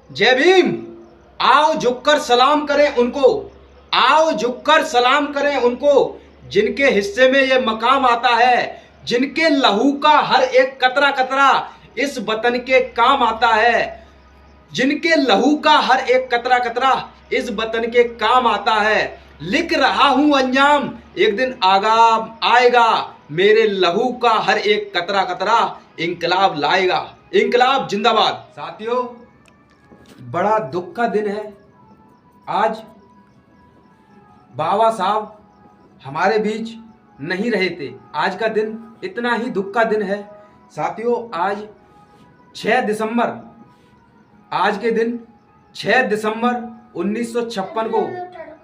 जय भीम। आओ झुककर सलाम करें उनको, आओ झुककर सलाम करें उनको, जिनके हिस्से में ये मकाम आता है, जिनके लहू का हर एक कतरा कतरा इस वतन के काम आता है, जिनके लहू का हर एक कतरा कतरा इस वतन के काम आता है। लिख रहा हूं अंजाम, एक दिन आगाम आएगा, मेरे लहू का हर एक कतरा कतरा इंकलाब लाएगा। इंकलाब जिंदाबाद। साथियों, बड़ा दुख का दिन है। आज बाबा साहब हमारे बीच नहीं रहे थे। आज का दिन इतना ही दुख का दिन है। साथियों, आज 6 दिसंबर, आज के दिन 6 दिसंबर 1956 को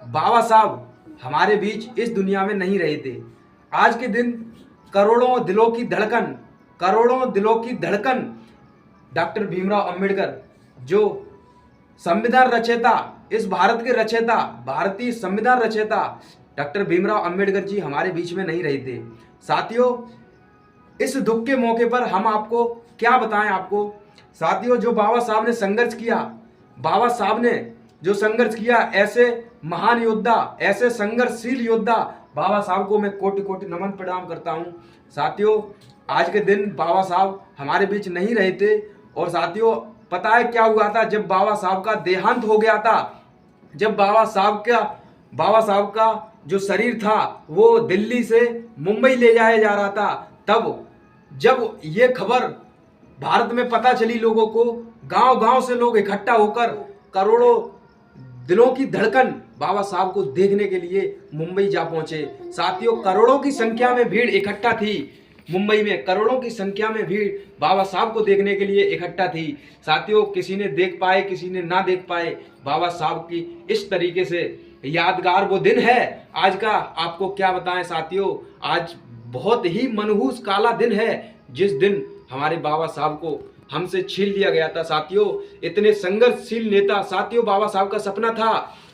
बाबा साहब हमारे बीच इस दुनिया में नहीं रहे थे। आज के दिन करोड़ों दिलों की धड़कन, करोड़ों दिलों की धड़कन डॉक्टर भीमराव अंबेडकर, जो संविधान रचयिता, इस भारत के रचयिता, भारतीय संविधान रचयिता डॉक्टर भीमराव अंबेडकर जी हमारे बीच में नहीं रहे थे। साथियों, इस दुख के मौके पर हम आपको क्या बताएं आपको। साथियों, जो बाबा साहब ने संघर्ष किया, बाबा साहब ने जो संघर्ष किया, ऐसे महान योद्धा, ऐसे संघर्षशील योद्धा बाबा साहब को मैं कोटि कोटि नमन प्रणाम करता हूं। साथियों, आज के दिन बाबा साहब हमारे बीच नहीं रहे थे। और साथियों, पता है क्या हुआ था जब बाबा साहब का देहांत हो गया था, जब बाबा साहब का जो शरीर था वो दिल्ली से मुंबई ले जाया जा रहा था, तब जब ये खबर भारत में पता चली लोगों को, गांव गांव से लोग इकट्ठा होकर करोड़ों दिलों की धड़कन बाबा साहब को देखने के लिए मुंबई जा पहुंचे। साथियों, करोड़ों की संख्या में भीड़ इकट्ठा थी मुंबई में, करोड़ों की संख्या में भीड़ बाबा साहब को देखने के लिए इकट्ठा थी। साथियों, किसी ने देख पाए, किसी ने ना देख पाए, बाबा साहब की इस तरीके से यादगार वो दिन है आज का। आपको क्या बताएं साथियों, आज बहुत ही मनहूस काला दिन है, जिस दिन हमारे बाबा साहब को हमसे छीन लिया गया था। साथियों, इतने संघर्षशील नेता, साथियों बाबा साहब का सपना था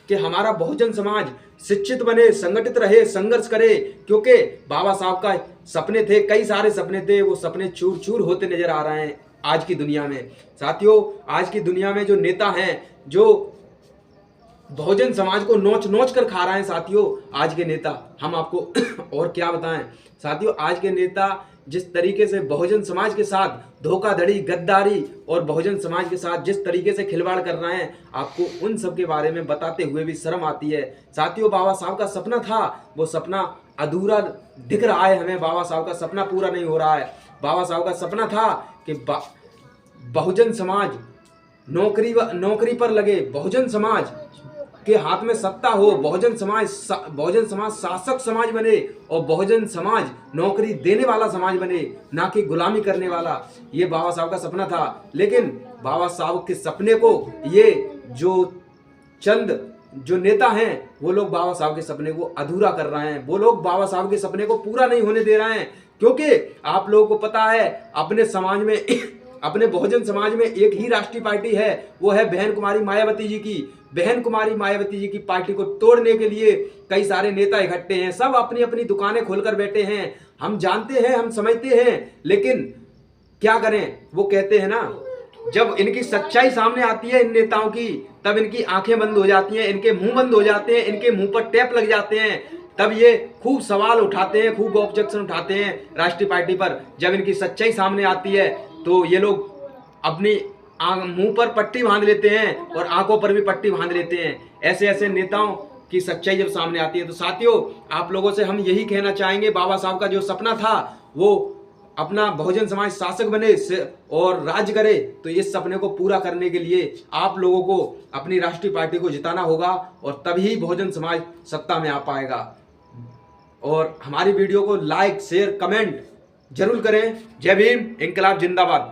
कि हमारा बहुजन समाज शिक्षित बने, संगठित रहे, संघर्ष करे, क्योंकि बाबा साहब का सपने थे, कई सारे सपने थे, वो सपने चूर चूर होते नजर आ रहे हैं आज की दुनिया में। साथियों, आज की दुनिया में जो नेता हैं, जो बहुजन समाज को नोच नोच कर खा रहे हैं, साथियों आज के नेता, हम आपको और क्या बताएं। साथियों, आज के नेता जिस तरीके से बहुजन समाज के साथ धोखाधड़ी, गद्दारी और बहुजन समाज के साथ जिस तरीके से खिलवाड़ कर रहे हैं, आपको उन सब के बारे में बताते हुए भी शर्म आती है। साथियों, बाबा साहब का सपना था, वो सपना अधूरा दिख रहा है हमें, बाबा साहब का सपना पूरा नहीं हो रहा है। बाबा साहब का सपना था कि बहुजन समाज नौकरी पर लगे, बहुजन समाज के हाथ में सत्ता हो, बहुजन समाज शासक समाज बने और बहुजन समाज नौकरी देने वाला समाज बने, ना कि गुलामी करने वाला। ये बाबा साहब का सपना था। लेकिन बाबा साहब के सपने को ये चंद जो नेता हैं, वो लोग बाबा साहब के सपने को अधूरा कर रहे हैं, वो लोग बाबा साहब के सपने को पूरा नहीं होने दे रहे हैं। क्योंकि आप लोगों को पता है, अपने समाज में अपने बहुजन समाज में एक ही राष्ट्रीय पार्टी है, वो है बहन कुमारी मायावती जी की। बहन कुमारी मायावती जी की पार्टी को तोड़ने के लिए कई सारे नेता इकट्ठे हैं, सब अपनी अपनी दुकानें खोलकर बैठे हैं। हम जानते हैं, हम समझते हैं, लेकिन क्या करें। वो कहते हैं ना, जब इनकी सच्चाई सामने आती है इन नेताओं की, तब इनकी आंखें बंद हो जाती हैं, इनके मुंह बंद हो जाते हैं, इनके मुंह पर टैप लग जाते हैं। तब ये खूब सवाल उठाते हैं, खूब ऑब्जेक्शन उठाते हैं राष्ट्रीय पार्टी पर। जब इनकी सच्चाई सामने आती है तो ये लोग अपनी मुंह पर पट्टी बांध लेते हैं और आंखों पर भी पट्टी बांध लेते हैं। ऐसे ऐसे नेताओं की सच्चाई जब सामने आती है तो साथियों, आप लोगों से हम यही कहना चाहेंगे, बाबा साहब का जो सपना था वो अपना बहुजन समाज शासक बने और राज्य करे, तो इस सपने को पूरा करने के लिए आप लोगों को अपनी राष्ट्रीय पार्टी को जिताना होगा और तभी बहुजन समाज सत्ता में आ पाएगा। और हमारी वीडियो को लाइक, शेयर, कमेंट जरूर करें। जय भीम, इंकलाब जिंदाबाद।